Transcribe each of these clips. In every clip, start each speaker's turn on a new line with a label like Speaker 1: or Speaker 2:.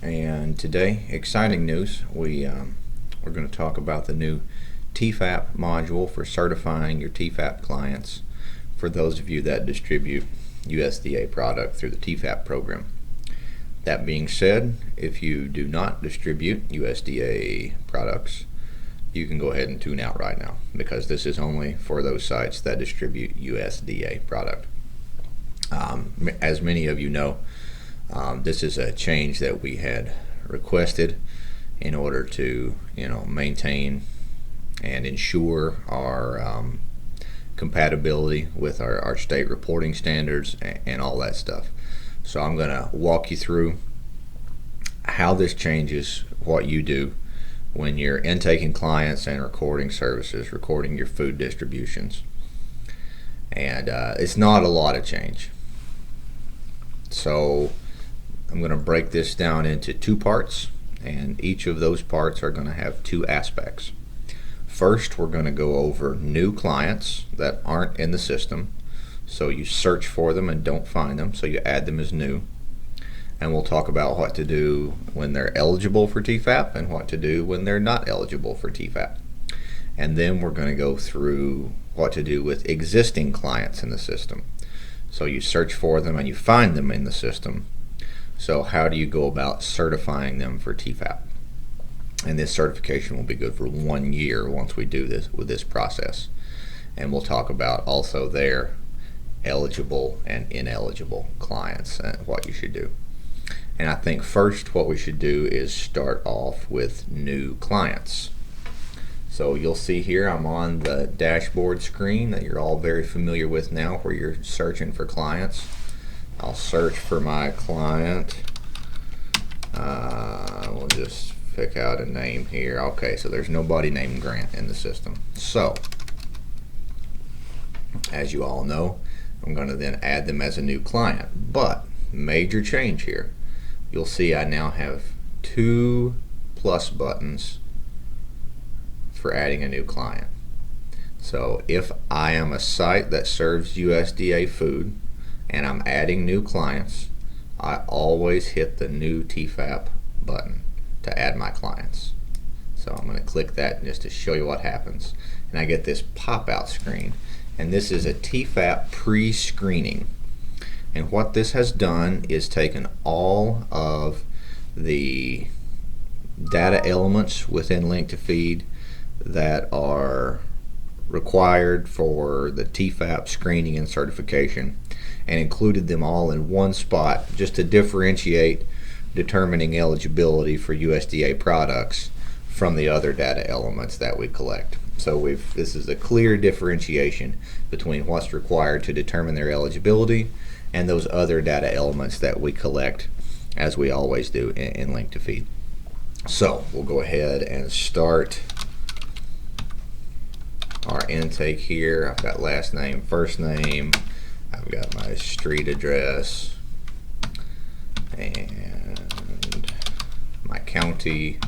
Speaker 1: And today, exciting news. We're going to talk about the new TEFAP module for certifying your TEFAP clients for those of you that distribute USDA product through the TEFAP program. That being said, if you do not distribute USDA products, you can go ahead and tune out right now, because this is only for those sites that distribute USDA product. As many of you know, this is a change that we had requested in order to maintain and ensure our compatibility with our state reporting standards and all that stuff. So I'm going to walk you through how this changes what you do when you're intaking clients and recording services, recording your food distributions. And it's not a lot of change. So I'm going to break this down into two parts, and each of those parts are going to have two aspects. First, we're going to go over new clients that aren't in the system. So you search for them and don't find them, so you add them as new. And we'll talk about what to do when they're eligible for TEFAP and what to do when they're not eligible for TEFAP. And then we're going to go through what to do with existing clients in the system. So you search for them and you find them in the system. So how do you go about certifying them for TEFAP? And this certification will be good for 1 year once we do this with this process. And we'll talk about also their eligible and ineligible clients and what you should do. And I think first what we should do is start off with new clients. So you'll see here I'm on the dashboard screen that you're all very familiar with now, where you're searching for clients. I'll search for my client. We'll just pick out a name here. Okay, so there's nobody named Grant in the system. So as you all know, I'm going to then add them as a new client. But major change here. You'll see I now have 2 plus buttons for adding a new client. So if I am a site that serves USDA food and I'm adding new clients, I always hit the new TEFAP button to add my clients. So I'm going to click that just to show you what happens. And I get this pop-out screen. And this is a TEFAP pre-screening. And what this has done is taken all of the data elements within Link to Feed that are required for the TEFAP screening and certification, and included them all in one spot just to differentiate determining eligibility for USDA products from the other data elements that we collect. So this is a clear differentiation between what's required to determine their eligibility and those other data elements that we collect, as we always do in Link to Feed. So we'll go ahead and start our intake here. I've got last name, first name, I've got my street address, and my county,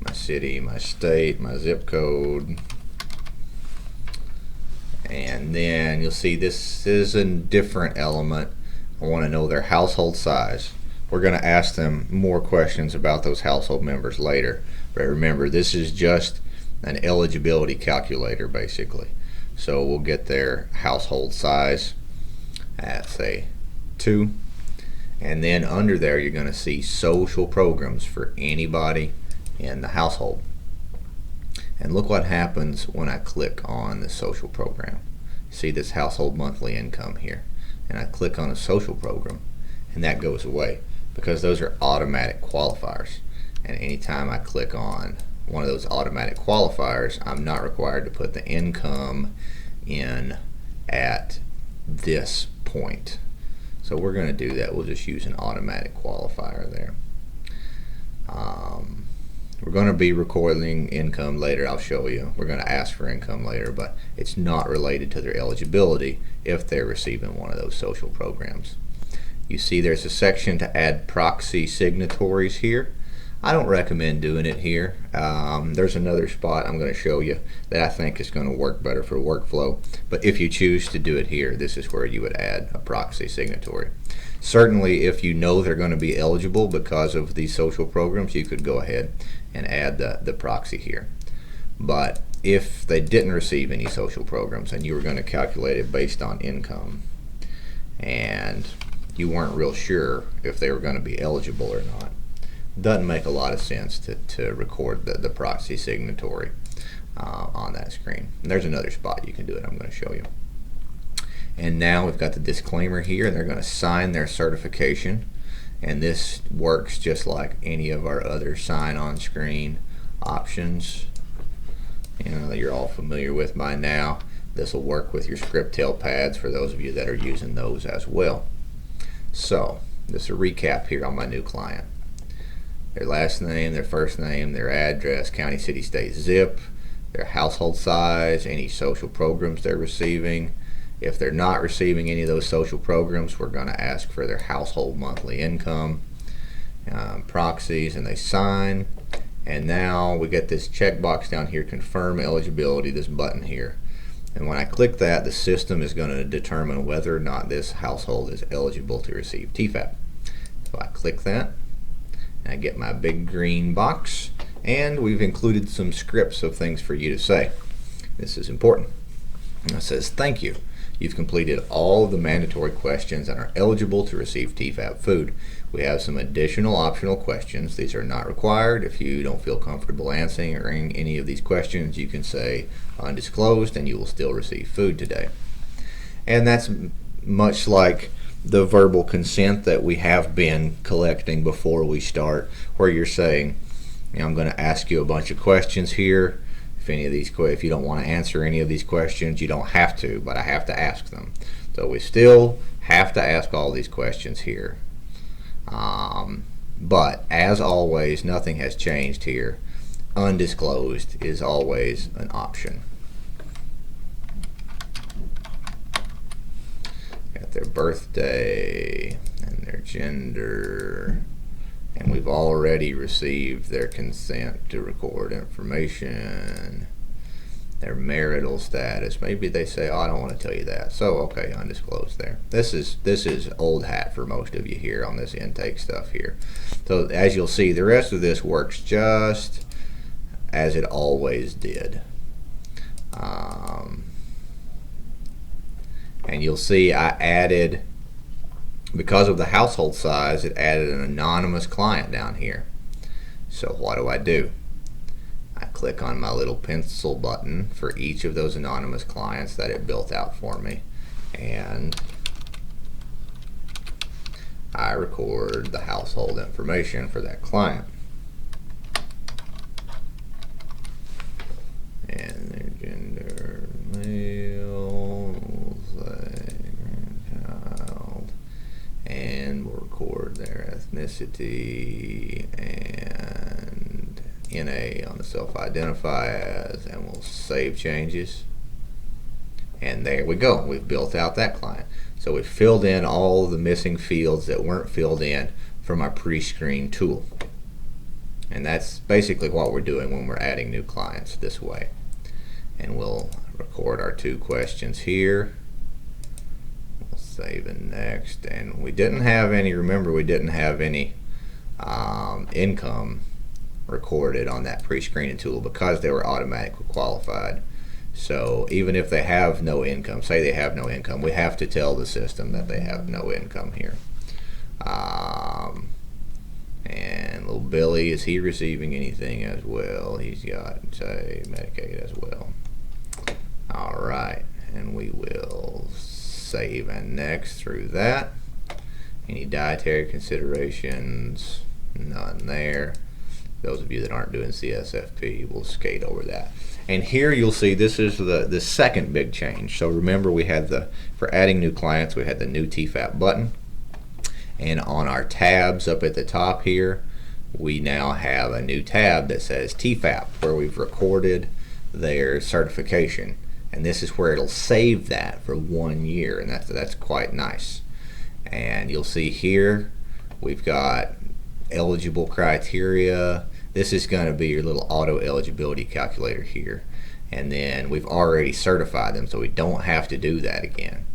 Speaker 1: my city, my state, my zip code. And then you'll see this is a different element. I want to know their household size. We're going to ask them more questions about those household members later. But remember, this is just an eligibility calculator basically. So we'll get their household size at say 2. And then under there you're going to see social programs for anybody in the household. And look what happens when I click on the social program. See this household monthly income here. And I click on a social program, and that goes away because those are automatic qualifiers. And anytime I click on one of those automatic qualifiers, I'm not required to put the income in at this point. So we're going to do that. We'll just use an automatic qualifier there. We're going to be recording income later. I'll show you. We're going to ask for income later, but it's not related to their eligibility if they're receiving one of those social programs. You see there's a section to add proxy signatories here. I don't recommend doing it here. There's another spot I'm going to show you that I think is going to work better for workflow. But if you choose to do it here, this is where you would add a proxy signatory. Certainly, if you know they're going to be eligible because of these social programs, you could go ahead and add the proxy here. But if they didn't receive any social programs and you were going to calculate it based on income and you weren't real sure if they were going to be eligible or not, doesn't make a lot of sense to record the proxy signatory on that screen. And there's another spot you can do it. I'm going to show you. And now we've got the disclaimer here. They're going to sign their certification, and this works just like any of our other sign on screen options, you know, that you're all familiar with by now. This will work with your script tail pads for those of you that are using those as well. So just a recap here on my new client. Their last name, their first name, their address, county, city, state, zip, their household size, any social programs they're receiving. If they're not receiving any of those social programs, we're going to ask for their household monthly income, proxies, and they sign. And now we get this checkbox down here, confirm eligibility, this button here. And when I click that, the system is going to determine whether or not this household is eligible to receive TEFAP. So I click that, and I get my big green box, and we've included some scripts of things for you to say. This is important. And it says, thank you. You've completed all of the mandatory questions and are eligible to receive TEFAP food. We have some additional optional questions. These are not required. If you don't feel comfortable answering any of these questions, you can say undisclosed and you will still receive food today. And that's much like the verbal consent that we have been collecting before we start, where you're saying, you know, I'm going to ask you a bunch of questions here. If you don't want to answer any of these questions, you don't have to, but I have to ask them. So we still have to ask all these questions here. But as always, nothing has changed here. Undisclosed is always an option. Got their birthday and their gender. And we've already received their consent to record information, their marital status. Maybe they say, oh, I don't want to tell you that. So, okay, undisclosed there. This is old hat for most of you here on this intake stuff here. So as you'll see, the rest of this works just as it always did. And you'll see I added, because of the household size, it added an anonymous client down here. So what do? I click on my little pencil button for each of those anonymous clients that it built out for me, and I record the household information for that client. And their gender, male, grandchild, and we'll record their ethnicity and NA on the self-identify as, and we'll save changes. And there we go. We've built out that client. So we've filled in all the missing fields that weren't filled in from our pre-screen tool. And that's basically what we're doing when we're adding new clients this way. And we'll record our 2 questions here. We'll save and next. And we didn't have any, remember, we didn't have any income recorded on that pre-screening tool because they were automatically qualified. So even if they have no income, say they have no income, we have to tell the system that they have no income here. And little Billy, is he receiving anything as well? He's got, say, Medicaid as well. Alright, and we will save and next through that. Any dietary considerations? None there. Those of you that aren't doing CSFP will skate over that. And here you'll see this is the second big change. So remember, we had for adding new clients, we had the new TEFAP button. And on our tabs up at the top here, we now have a new tab that says TEFAP, where we've recorded their certification. And this is where it'll save that for 1 year, and that's quite nice. And you'll see here we've got eligible criteria. This is going to be your little auto eligibility calculator here. And then we've already certified them, so we don't have to do that again.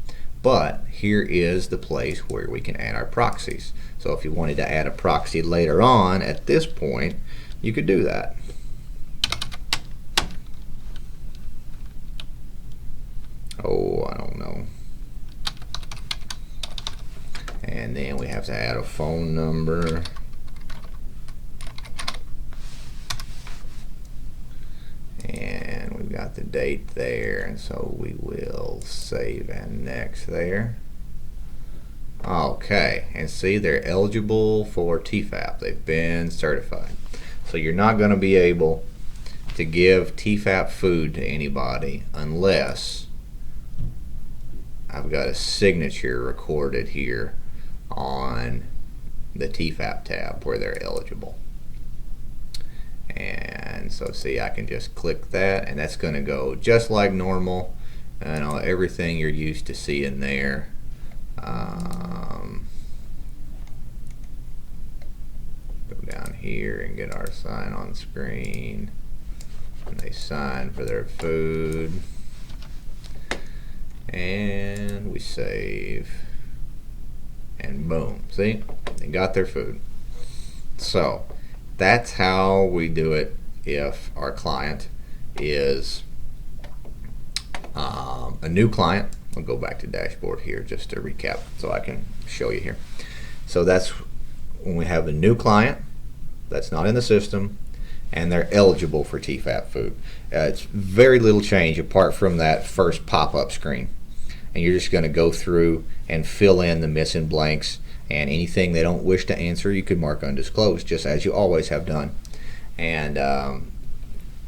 Speaker 1: But here is the place where we can add our proxies. So if you wanted to add a proxy later on at this point, you could do that. Oh, I don't know. And then we have to add a phone number. And we've got the date there, and so we will save and next there. Okay, and see, they're eligible for TEFAP. They've been certified. So you're not going to be able to give TEFAP food to anybody unless I've got a signature recorded here on the TEFAP tab where they're eligible. And so see, I can just click that, and that's going to go just like normal, and everything you're used to seeing there. Go down here and get our sign on screen, and they sign for their food, and we save, and boom, see, they got their food. So that's how we do it if our client is a new client. We'll go back to dashboard here just to recap so I can show you here. So that's when we have a new client that's not in the system and they're eligible for TEFAP food. It's very little change apart from that first pop-up screen. And you're just going to go through and fill in the missing blanks, and anything they don't wish to answer you could mark undisclosed, just as you always have done. And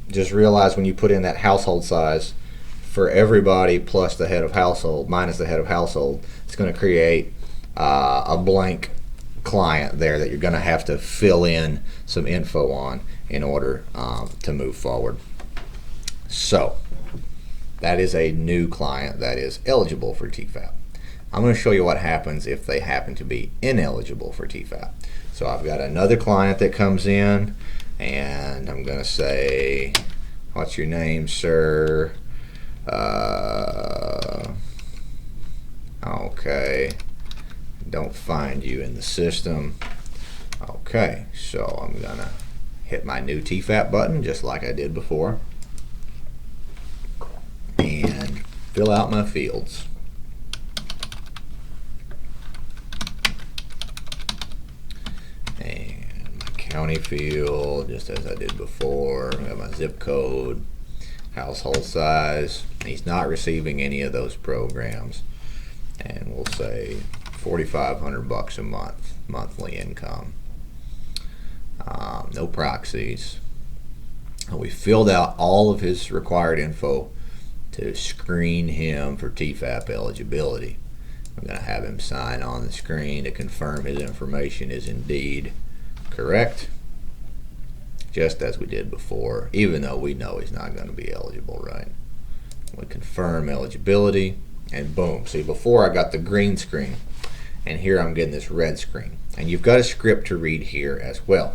Speaker 1: just realize when you put in that household size for everybody plus the head of household minus the head of household, it's going to create a blank client there that you're going to have to fill in some info on in order to move forward. So that is a new client that is eligible for TEFAP. I'm going to show you what happens if they happen to be ineligible for TEFAP. So I've got another client that comes in, and I'm going to say, what's your name, sir? Okay, don't find you in the system. Okay, so I'm going to hit my new TEFAP button just like I did before and fill out my fields. And my county field, just as I did before. I have my zip code, household size. He's not receiving any of those programs. And we'll say $4,500 a month, monthly income. No proxies. We filled out all of his required info to screen him for TEFAP eligibility. I'm going to have him sign on the screen to confirm his information is indeed correct, just as we did before, even though we know he's not going to be eligible, right? We confirm eligibility, and boom. See, before I got the green screen, and here I'm getting this red screen. And you've got a script to read here as well.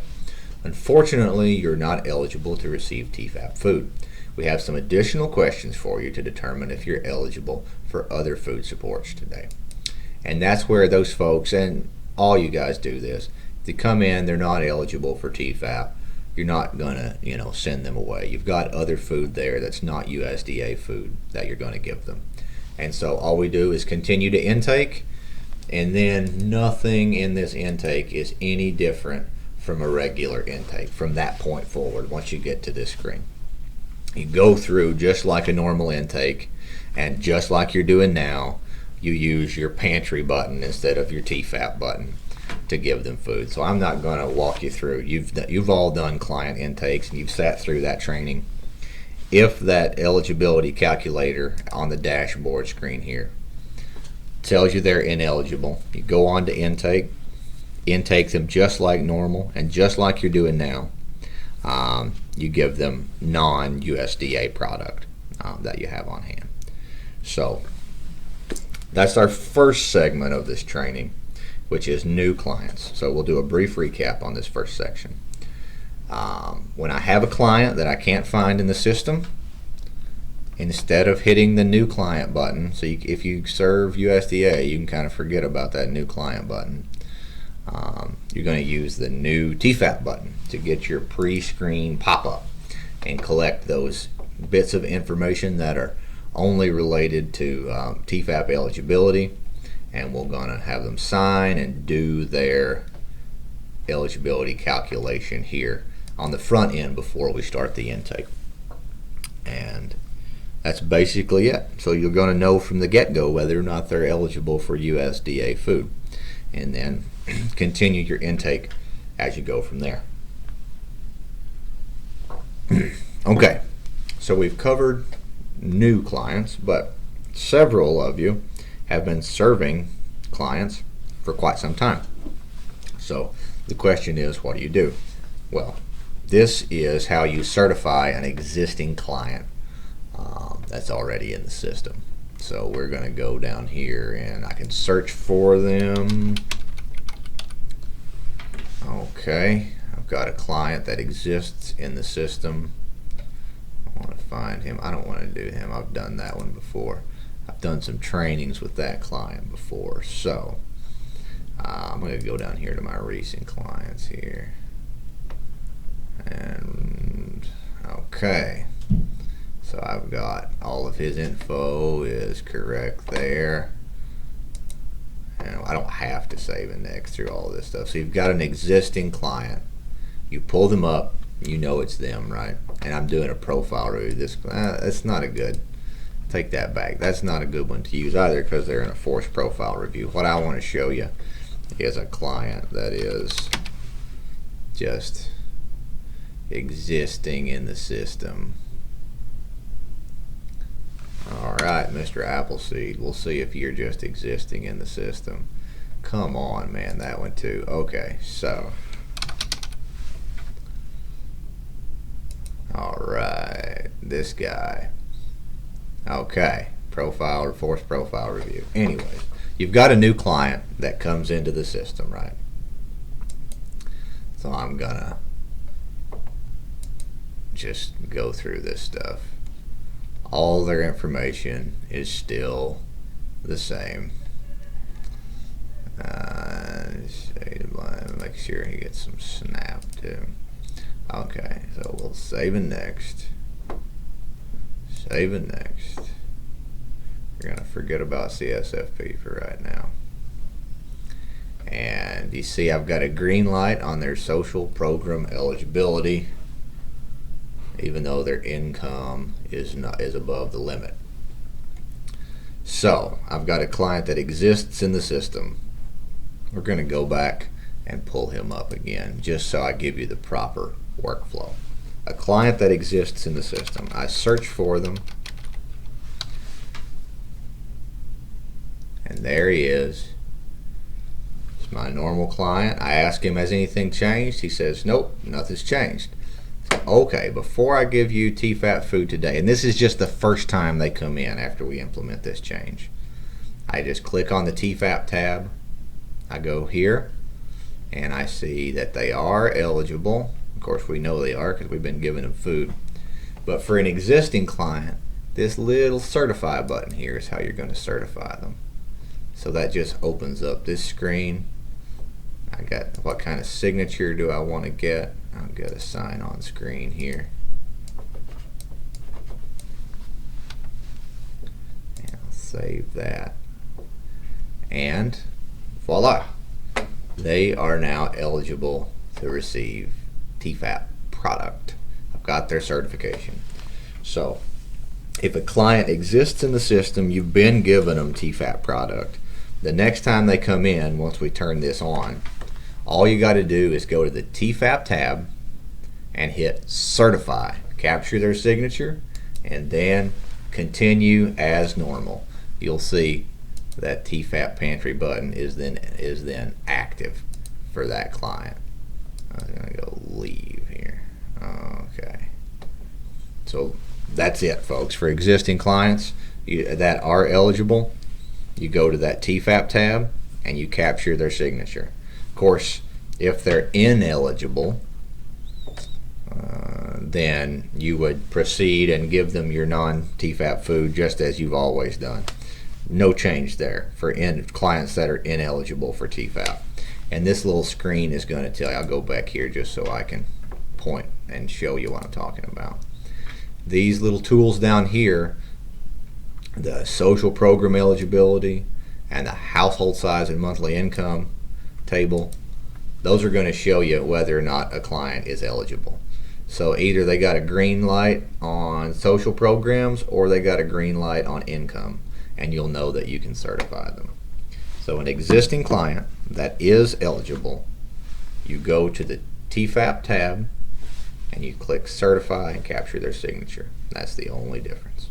Speaker 1: Unfortunately, you're not eligible to receive TEFAP food. We have some additional questions for you to determine if you're eligible for other food supports today. And that's where those folks, and all you guys do this, if they come in, they're not eligible for TEFAP, you're not going to, send them away. You've got other food there that's not USDA food that you're going to give them. And so all we do is continue to intake, and then nothing in this intake is any different from a regular intake from that point forward once you get to this screen. You go through just like a normal intake, and just like you're doing now, you use your pantry button instead of your TEFAP button to give them food. So I'm not going to walk you through. You've all done client intakes, and you've sat through that training. If that eligibility calculator on the dashboard screen here tells you they're ineligible, you go on to intake them just like normal, and just like you're doing now, you give them non-USDA product that you have on hand. So that's our first segment of this training. which is new clients. So we'll do a brief recap on this first section. When I have a client that I can't find in the system, instead of hitting the new client button, so if you serve USDA, you can kind of forget about that new client button. You're going to use the new TEFAP button to get your pre-screen pop-up and collect those bits of information that are only related to TEFAP eligibility, and we're going to have them sign and do their eligibility calculation here on the front end before we start the intake. And that's basically it. So you're going to know from the get-go whether or not they're eligible for USDA food, and then continue your intake as you go from there. Okay, so we've covered new clients, but several of you have been serving clients for quite some time. So the question is, what do you do? Well, this is how you certify an existing client that's already in the system. So we're going to go down here and I can search for them. Okay, I've got a client that exists in the system. I want to find him. I don't want to do him. I've done that one before. I've done some trainings with that client before. So I'm going to go down here to my recent clients here. And okay, so I've got all of his info is correct there. And I don't have to save index through all this stuff. So you've got an existing client. You pull them up, you know it's them, right? And I'm doing a profile review. That's not a good, take that back. That's not a good one to use either because they're in a forced profile review. What I want to show you is a client that is just existing in the system. Alright, Mr. Appleseed, we'll see if you're just existing in the system. Come on, man, that one too. Okay, so alright, this guy. Okay, profile or forced profile review. Anyways, you've got a new client that comes into the system, right? So I'm gonna just go through this stuff. All their information is still the same. Make sure he gets some snap too. Okay, so we'll save and next. Save and next. We're gonna forget about CSFP for right now. And you see I've got a green light on their social program eligibility, even though their income is above the limit. So I've got a client that exists in the system. We're going to go back and pull him up again just so I give you the proper workflow. A client that exists in the system. I search for them, and there he is. It's my normal client. I ask him, has anything changed? He says, nope, nothing's changed. Okay, before I give you TEFAP food today, and this is just the first time they come in after we implement this change, I just click on the TEFAP tab. I go here and I see that they are eligible. Of course we know they are because we've been giving them food. But for an existing client, this little certify button here is how you're going to certify them. So that just opens up this screen. I got what kind of signature do I want to get? I'll get a sign on screen here. And I'll save that. And voila, they are now eligible to receive TEFAP product. I've got their certification. So if a client exists in the system, you've been giving them TEFAP product. The next time they come in, once we turn this on, all you got to do is go to the TEFAP tab and hit certify, capture their signature, and then continue as normal. You'll see that TEFAP pantry button is then active for that client. I'm gonna go leave here. Okay, so that's it, folks. For existing clients that are eligible, you go to that TEFAP tab and you capture their signature. Of course, if they're ineligible, then you would proceed and give them your non-TEFAP food just as you've always done. No change there for clients that are ineligible for TEFAP. And this little screen is going to tell you, I'll go back here just so I can point and show you what I'm talking about. These little tools down here, the social program eligibility and the household size and monthly income table, those are going to show you whether or not a client is eligible. So either they got a green light on social programs or they got a green light on income, and you'll know that you can certify them. So an existing client that is eligible, you go to the TEFAP tab and you click certify and capture their signature. That's the only difference.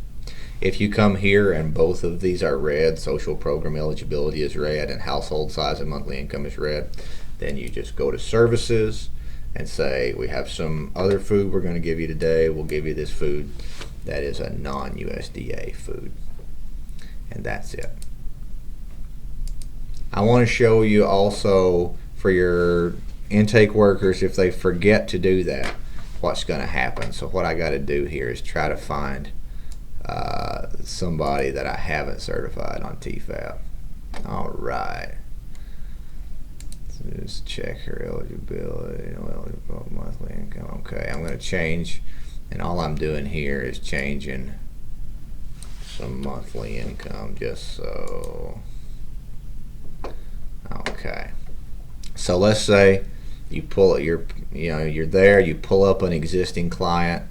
Speaker 1: If you come here and both of these are red, social program eligibility is red and household size and monthly income is red, then you just go to services and say, we have some other food we're going to give you today. We'll give you this food that is a non-USDA food. And that's it. I want to show you also for your intake workers, if they forget to do that, what's going to happen. So what I got to do here is try to find somebody that I haven't certified on TEFAP. All right. So just check her eligibility, eligible monthly income. Okay, I'm going to change, and all I'm doing here is changing some monthly income just so. Okay. So let's say you pull it, you're there, you pull up an existing client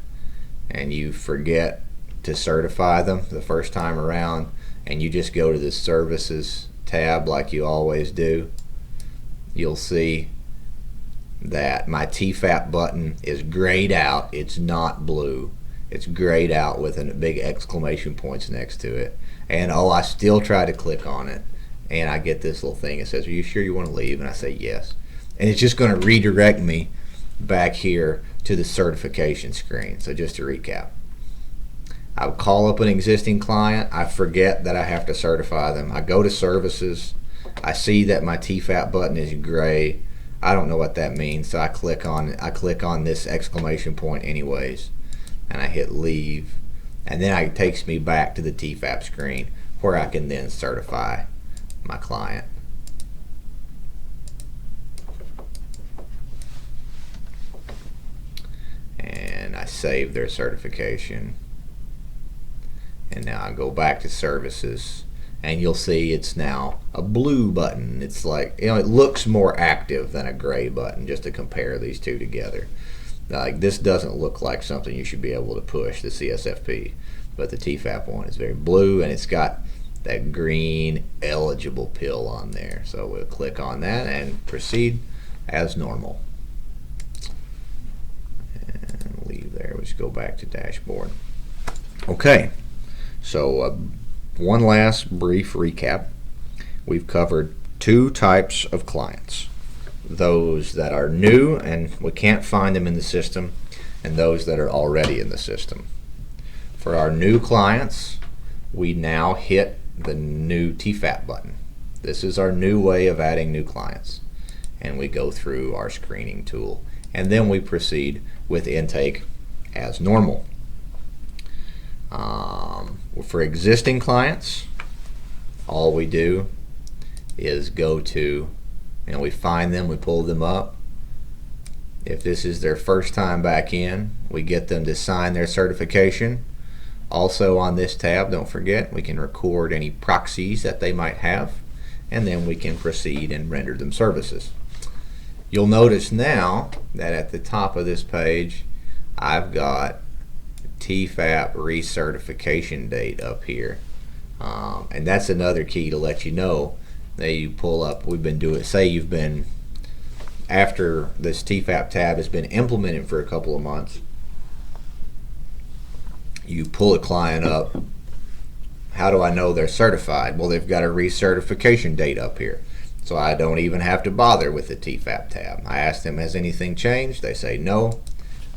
Speaker 1: and you forget to certify them the first time around, and you just go to the services tab like you always do. You'll see that my TEFAP button is grayed out. It's not blue. It's grayed out with a big exclamation points next to it. And oh, I still try to click on it, and I get this little thing that says, are you sure you want to leave? And I say yes. And it's just going to redirect me back here to the certification screen. So just to recap, I would call up an existing client. I forget that I have to certify them. I go to services. I see that my TEFAP button is gray. I don't know what that means, so I click on this exclamation point anyways, and I hit leave, and then it takes me back to the TEFAP screen where I can then certify my client. And I save their certification, and now I go back to services, and you'll see it's now a blue button. It's like, it looks more active than a gray button, just to compare these two together. Like, this doesn't look like something you should be able to push, the CSFP, but the TEFAP one is very blue, and it's got that green eligible pill on there. So we'll click on that and proceed as normal. And leave there. We'll just go back to dashboard. Okay, so one last brief recap. We've covered two types of clients: those that are new and we can't find them in the system, and those that are already in the system. For our new clients, we now hit the new TEFAP button. This is our new way of adding new clients, and we go through our screening tool, and then we proceed with intake as normal. For existing clients, all we do is go to, we find them, we pull them up. If this is their first time back in, we get them to sign their certification. Also on this tab, don't forget, we can record any proxies that they might have, and then we can proceed and render them services. You'll notice now that at the top of this page, I've got TEFAP recertification date up here, and that's another key to let you know that you pull up. We've been doing, say you've been, after this TEFAP tab has been implemented for a couple of months, you pull a client up. How do I know they're certified? Well, they've got a recertification date up here, so I don't even have to bother with the TEFAP tab. I ask them, has anything changed? They say no.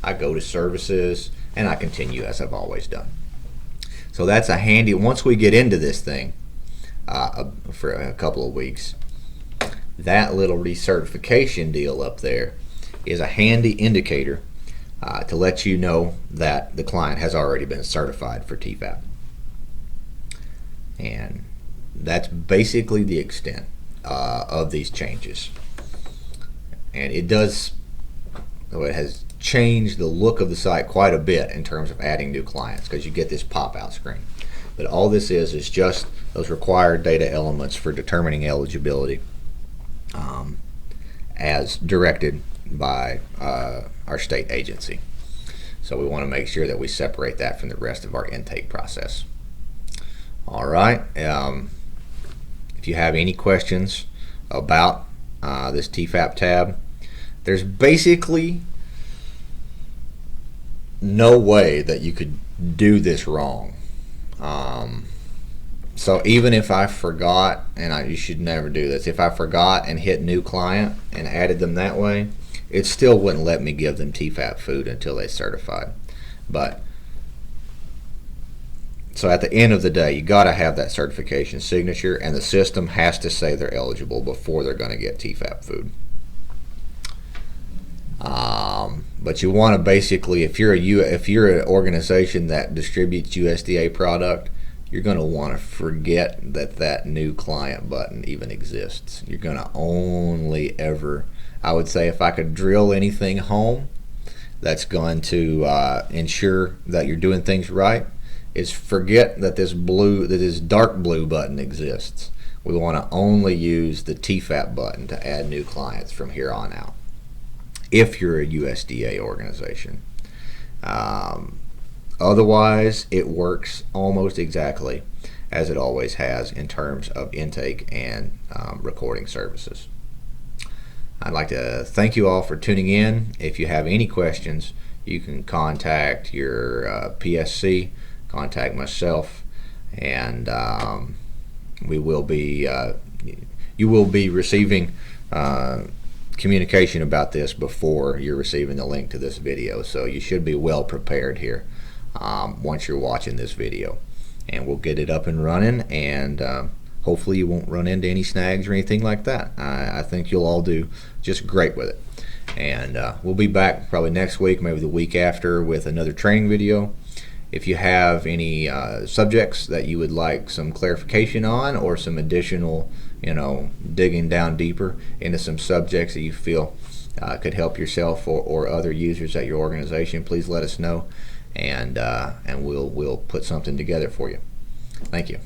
Speaker 1: I go to services and I continue as I've always done. So that's a handy, once we get into this thing for a couple of weeks, That little recertification deal up there is a handy indicator to let you know that the client has already been certified for TEFAP. And that's basically the extent of these changes. And it has changed the look of the site quite a bit in terms of adding new clients, because you get this pop-out screen. But all this is just those required data elements for determining eligibility as directed by our state agency. So we want to make sure that we separate that from the rest of our intake process. All right. If you have any questions about this TEFAP tab, there's basically no way that you could do this wrong. So even if I forgot, and you should never do this, if I forgot and hit new client and added them that way, it still wouldn't let me give them TEFAP food until they certified. But so at the end of the day, you got to have that certification signature, and the system has to say they're eligible before they're going to get TEFAP food. But you want to basically, if you're an organization that distributes USDA product, you're going to want to forget that new client button even exists. You're going to only ever, I would say, if I could drill anything home that's going to ensure that you're doing things right, is forget that this dark blue button exists. We want to only use the TEFAP button to add new clients from here on out, if you're a USDA organization. Otherwise, it works almost exactly as it always has in terms of intake and recording services. I'd like to thank you all for tuning in. If you have any questions, you can contact your PSC, contact myself, and you will be receiving communication about this before you're receiving the link to this video, so you should be well prepared here once you're watching this video, and we'll get it up and running, and hopefully you won't run into any snags or anything like that. I think you'll all do just great with it, and we'll be back probably next week, maybe the week after, with another training video. If you have any subjects that you would like some clarification on, or some additional, digging down deeper into some subjects that you feel could help yourself or other users at your organization, please let us know, and we'll put something together for you. Thank you.